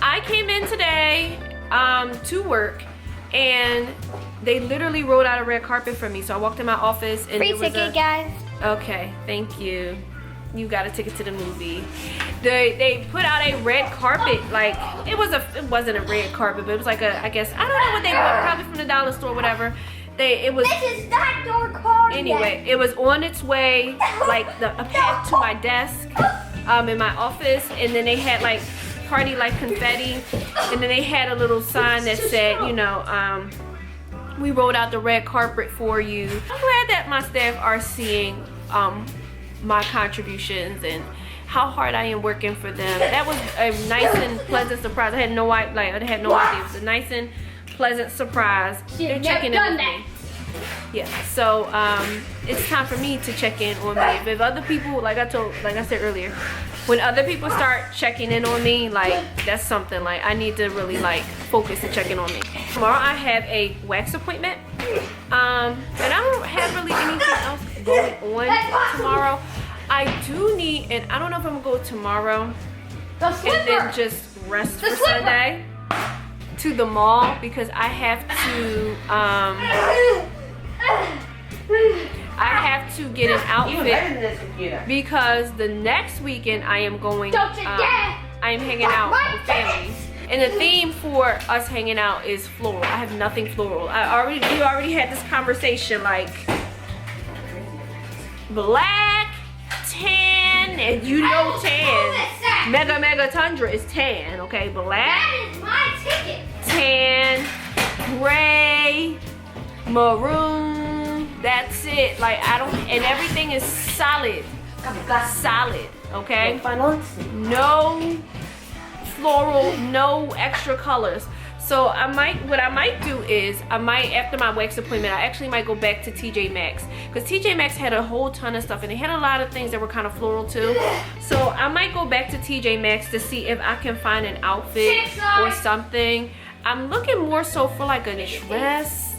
I came in today to work, and they literally rolled out a red carpet for me. So I walked in my office and free ticket, guys. Okay, thank you. You got a ticket to the movie. They put out a red carpet, like it wasn't a red carpet, but it was like I guess I don't know what they bought, probably from the dollar store, whatever. This is not your car. Anyway, it was on its way, like a path to my desk, in my office, and then they had like party like confetti, and then they had a little sign that said, you know, we rolled out the red carpet for you. I'm glad that my staff are seeing my contributions and how hard I am working for them. That was a nice and pleasant surprise. I had no idea. It was a nice and pleasant surprise. They're checking in with me. Yeah, so it's time for me to check in on me. If other people, like I said earlier, when other people start checking in on me, like that's something like I need to really like focus and check in on me. Tomorrow I have a wax appointment, and I don't have really anything else going on tomorrow. I do need, and I don't know if I'm gonna go tomorrow and then just rest for Sunday. to the mall because I have to get an outfit because the next weekend I am going. I am hanging out with family, and the theme for us hanging out is floral. I have nothing floral. We already had this conversation, like black, tan, and you know tan. Mega Tundra is tan, okay? Black. That is my ticket. Tan, gray, maroon. That's it. Like I don't, and everything is solid. Solid, okay? No floral, no extra colors. So what I might do is after my wax appointment, I actually might go back to TJ Maxx because TJ Maxx had a whole ton of stuff and they had a lot of things that were kind of floral too. So I might go back to TJ Maxx to see if I can find an outfit or something. I'm looking more so for like a dress,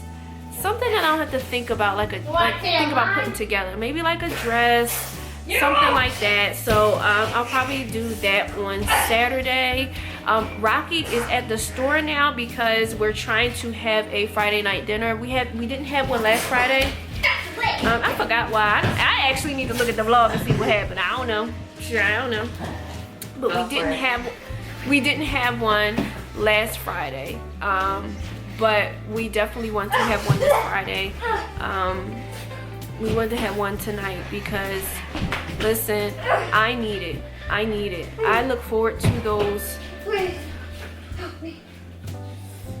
something that I don't have to think about, think about putting together. Maybe like a dress, something like that. So I'll probably do that on Saturday. Rocky is at the store now because we're trying to have a Friday night dinner. We didn't have one last Friday. I forgot why. I actually need to look at the vlog and see what happened. I don't know. I don't know. But we didn't have one last Friday. But we definitely want to have one this Friday. We want to have one tonight because, listen, I need it. I need it. I look forward to those.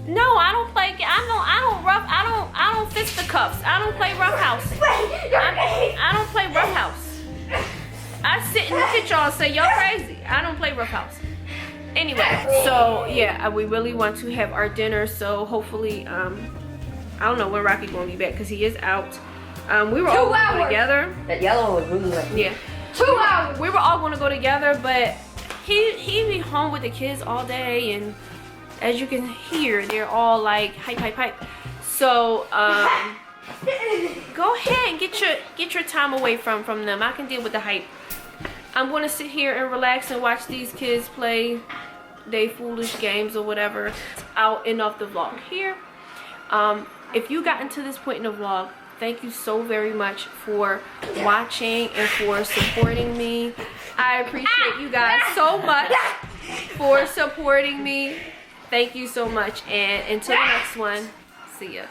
No, I don't play. I don't fist the cuffs. I don't play rough house. I don't play rough house. I sit and hit y'all and say y'all crazy. I don't play rough house. Anyway, so yeah, we really want to have our dinner. So hopefully, I don't know when Rocky gonna be back because he is out. We were all going together. That yellow was really like. Yeah. 2 hours. We were all going to go together, but he be home with the kids all day, and as you can hear, they're all like hype. So go ahead and get your time away from them. I can deal with the hype. I'm going to sit here and relax and watch these kids play they foolish games or whatever. I'll end off the vlog here. If you got into this point in the vlog, thank you so very much for watching and for supporting me. I appreciate you guys so much for supporting me. Thank you so much. And until the next one, see ya.